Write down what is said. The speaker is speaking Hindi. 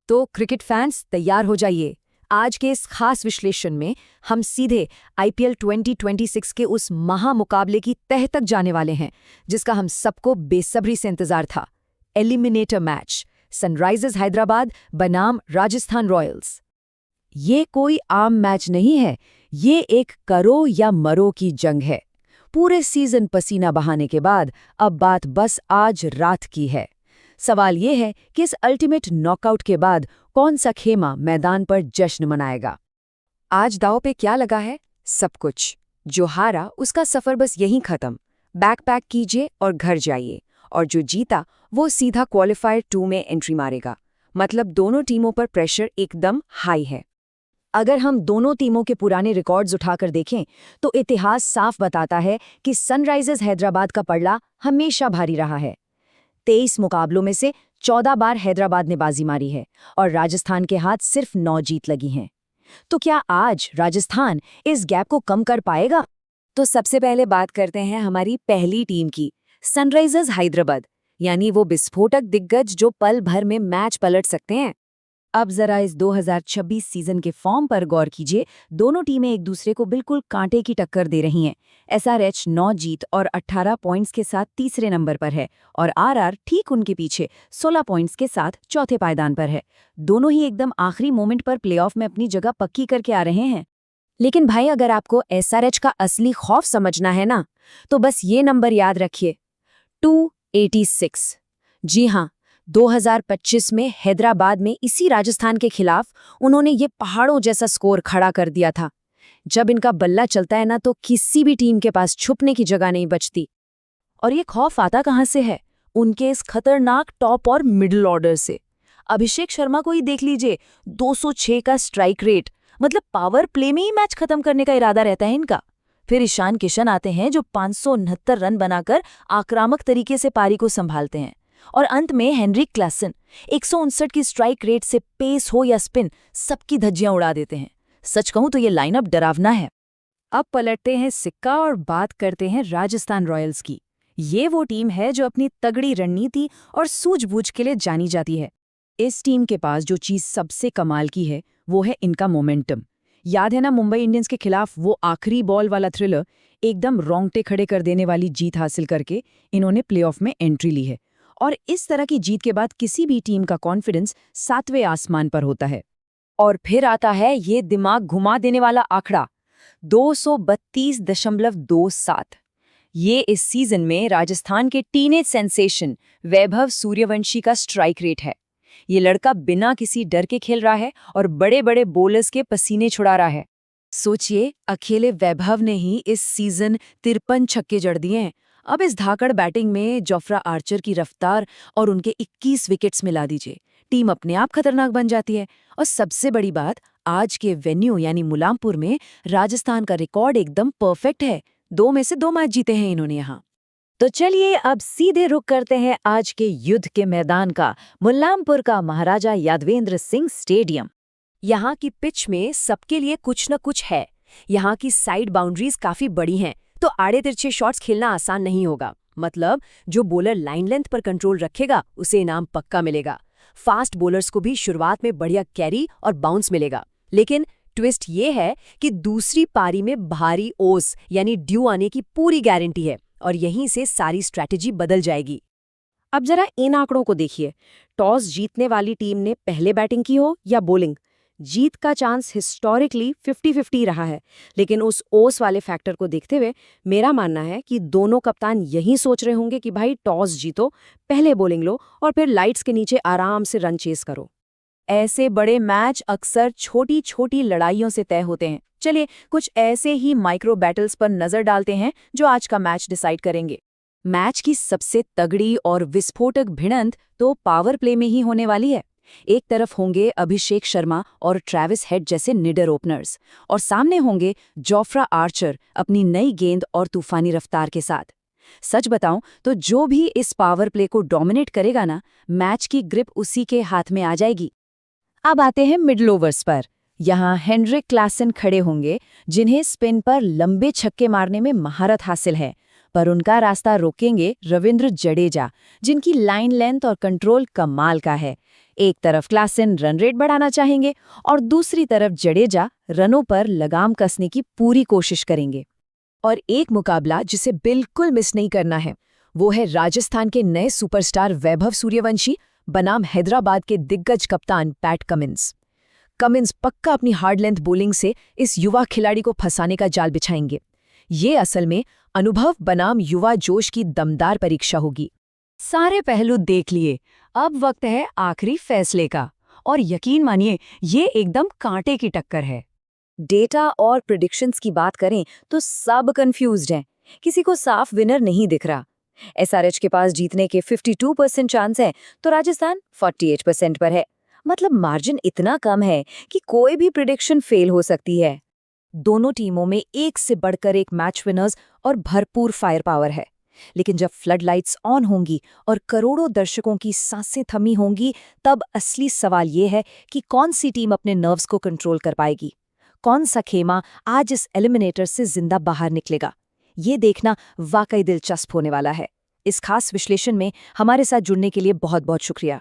तो क्रिकेट फैंस तैयार हो जाइए। आज के इस खास विश्लेषण में हम सीधे आईपीएल 2026 के उस महामुकाबले की तह तक जाने वाले हैं जिसका हम सबको बेसब्री से इंतजार था। एलिमिनेटर मैच, सनराइजर्स हैदराबाद बनाम राजस्थान रॉयल्स। ये कोई आम मैच नहीं है, ये एक करो या मरो की जंग है। पूरे सीजन पसीना बहाने के बाद अब बात बस आज रात की है। सवाल ये है कि इस अल्टीमेट नॉकआउट के बाद कौन सा खेमा मैदान पर जश्न मनाएगा। आज दांव पे क्या लगा है? सब कुछ। जो हारा उसका सफर बस यहीं खत्म। बैग पैक कीजिए और घर जाइए। और जो जीता वो सीधा क्वालिफायर 2 में एंट्री मारेगा। मतलब दोनों टीमों पर प्रेशर एकदम हाई है। अगर हम दोनों टीमों के पुराने रिकॉर्ड्स उठाकर देखें तो इतिहास साफ बताता है कि सनराइजर्स हैदराबाद का पलड़ा हमेशा भारी रहा है। 23 मुकाबलों में से 14 बार हैदराबाद ने बाजी मारी है और राजस्थान के हाथ सिर्फ 9 जीत लगी हैं। तो क्या आज राजस्थान इस गैप को कम कर पाएगा? तो सबसे पहले बात करते हैं हमारी पहली टीम की, सनराइजर्स हैदराबाद, यानी वो विस्फोटक दिग्गज जो पल भर में मैच पलट सकते हैं। अब जरा इस 2026 सीजन के फॉर्म पर गौर कीजिए। दोनों टीमें एक दूसरे को बिल्कुल कांटे की टक्कर दे रही हैं। एसआरएच 9 जीत और 18 पॉइंट्स के साथ तीसरे नंबर पर है और आरआर ठीक उनके पीछे 16 पॉइंट्स के साथ चौथे पायदान पर है। दोनों ही एकदम आखिरी मोमेंट पर प्लेऑफ में अपनी जगह पक्की करके आ रहे हैं। लेकिन भाई, अगर आपको एसआरएच का असली खौफ समझना है ना, तो बस ये नंबर याद रखिए, 286। जी हाँ, 2025 में हैदराबाद में इसी राजस्थान के खिलाफ उन्होंने ये पहाड़ों जैसा स्कोर खड़ा कर दिया था। जब इनका बल्ला चलता है ना, तो किसी भी टीम के पास छुपने की जगह नहीं बचती। और ये खौफ आता कहाँ से है? उनके इस खतरनाक टॉप और मिडिल ऑर्डर से। अभिषेक शर्मा को ही देख लीजिए, 206 का स्ट्राइक रेट, मतलब पावर प्ले में ही मैच खत्म करने का इरादा रहता है इनका। फिर ईशान किशन आते हैं जो 569 रन बनाकर आक्रामक तरीके से पारी को संभालते हैं। और अंत में हेनरिक क्लासन 159 की स्ट्राइक रेट से पेस हो या स्पिन सबकी धज्जियां उड़ा देते हैं। सच कहूं तो ये लाइनअप डरावना है। अब पलटते हैं सिक्का और बात करते हैं राजस्थान रॉयल्स की। ये वो टीम है जो अपनी तगड़ी रणनीति और सूझबूझ के लिए जानी जाती है। इस टीम के पास जो चीज सबसे कमाल की है वो है इनका मोमेंटम। याद है ना, मुंबई इंडियंस के खिलाफ वो आखिरी बॉल वाला थ्रिलर, एकदम रोंगटे खड़े कर देने वाली जीत हासिल करके इन्होंने प्लेऑफ में एंट्री ली है। और इस तरह की जीत के बाद किसी भी टीम का कॉन्फिडेंस 7वें आसमान पर होता है। और फिर आता है ये दिमाग घुमा देने वाला आंकड़ा, 232.27। ये इस सीजन में राजस्थान के टीनेज सेंसेशन वैभव सूर्यवंशी का स्ट्राइक रेट है। ये लड़का बिना किसी डर के खेल रहा है और बड़े बड़े बोलर्स के पसीने छुड़ा रहा है। सोचिए, अकेले वैभव ने ही इस सीजन 53 छक्के जड़ दिए हैं। अब इस धाकड़ बैटिंग में जोफ्रा आर्चर की रफ्तार और उनके 21 विकेट्स मिला दीजिए, टीम अपने आप खतरनाक बन जाती है। और सबसे बड़ी बात, आज के वेन्यू यानी मुलामपुर में राजस्थान का रिकॉर्ड एकदम परफेक्ट है। 2 में से 2 मैच जीते हैं इन्होंने यहाँ। तो चलिए अब सीधे रुख करते हैं आज के युद्ध के मैदान का, मुलामपुर का महाराजा यादवेंद्र सिंह स्टेडियम। यहाँ की पिच में सबके लिए कुछ न कुछ है। यहाँ की साइड बाउंड्रीज काफी बड़ी हैं, तो आड़े तिरछे शॉट्स खेलना आसान नहीं होगा। मतलब जो बॉलर लाइन लेंथ पर कंट्रोल रखेगा उसे इनाम पक्का मिलेगा। फास्ट बॉलर्स को भी शुरुआत में बढ़िया कैरी और बाउंस मिलेगा। लेकिन ट्विस्ट ये है कि दूसरी पारी में भारी ओस यानी ड्यू आने की पूरी गारंटी है और यहीं से सारी स्ट्रैटेजी बदल जाएगी। अब जरा इन आंकड़ों को देखिए। टॉस जीतने वाली टीम ने पहले बैटिंग की हो या बॉलिंग, जीत का चांस हिस्टोरिकली 50-50 रहा है। लेकिन उस ओस वाले फैक्टर को देखते हुए मेरा मानना है कि दोनों कप्तान यही सोच रहे होंगे कि भाई टॉस जीतो, पहले बॉलिंग लो और फिर लाइट्स के नीचे आराम से रन चेस करो। ऐसे बड़े मैच अक्सर छोटी छोटी लड़ाइयों से तय होते हैं। चलिए कुछ ऐसे ही माइक्रो बैटल्स पर नजर डालते हैं जो आज का मैच डिसाइड करेंगे। मैच की सबसे तगड़ी और विस्फोटक भिड़ंत तो पावर प्ले में ही होने वाली है। एक तरफ होंगे अभिषेक शर्मा और ट्रेविस हेड जैसे निडर ओपनर्स, और सामने होंगे जोफ्रा आर्चर अपनी नई गेंद और तूफानी रफ्तार के साथ। सच बताऊं तो जो भी इस पावर प्ले को डोमिनेट करेगा ना, मैच की ग्रिप उसी के हाथ में आ जाएगी। अब आते हैं मिडल ओवर्स पर। यहाँ हेनरिक क्लासन खड़े होंगे जिन्हें स्पिन पर लंबे छक्के मारने में महारत हासिल है। पर उनका रास्ता रोकेंगे रविंद्र जडेजा, जिनकी लाइन लेंथ और कंट्रोल कमाल का है। एक तरफ क्लासेन रन रेट बढ़ाना चाहेंगे और दूसरी तरफ जडेजा रनों पर लगाम कसने की पूरी कोशिश करेंगे। और एक मुकाबला जिसे बिल्कुल मिस नहीं करना है, वो है राजस्थान के नए सुपरस्टार वैभव सूर्यवंशी बनाम हैदराबाद के दिग्गज कप्तान पैट कमिंस। कमिंस पक्का अपनी हार्ड लेंथ बॉलिंग से इस युवा खिलाड़ी को फंसाने का जाल बिछाएंगे। ये असल में अनुभव बनाम युवा जोश की दमदार परीक्षा होगी। सारे पहलू देख लिए, अब वक्त है आखिरी फैसले का। और यकीन मानिए, ये एकदम कांटे की टक्कर है। डेटा और प्रेडिक्शंस की बात करें तो सब कंफ्यूज्ड हैं। किसी को साफ विनर नहीं दिख रहा। एसआरएच के पास जीतने के 52% चांस है, तो राजस्थान 48% पर है। मतलब मार्जिन इतना कम है कि कोई भी प्रेडिक्शन फेल हो सकती है। दोनों टीमों में एक से बढ़कर एक मैच विनर्स और भरपूर फायर पावर है। लेकिन जब फ्लड लाइट्स ऑन होंगी और करोड़ों दर्शकों की सांसें थमी होंगी, तब असली सवाल ये है कि कौन सी टीम अपने नर्व्स को कंट्रोल कर पाएगी। कौन सा खेमा आज इस एलिमिनेटर से जिंदा बाहर निकलेगा, ये देखना वाकई दिलचस्प होने वाला है। इस खास विश्लेषण में हमारे साथ जुड़ने के लिए बहुत बहुत शुक्रिया।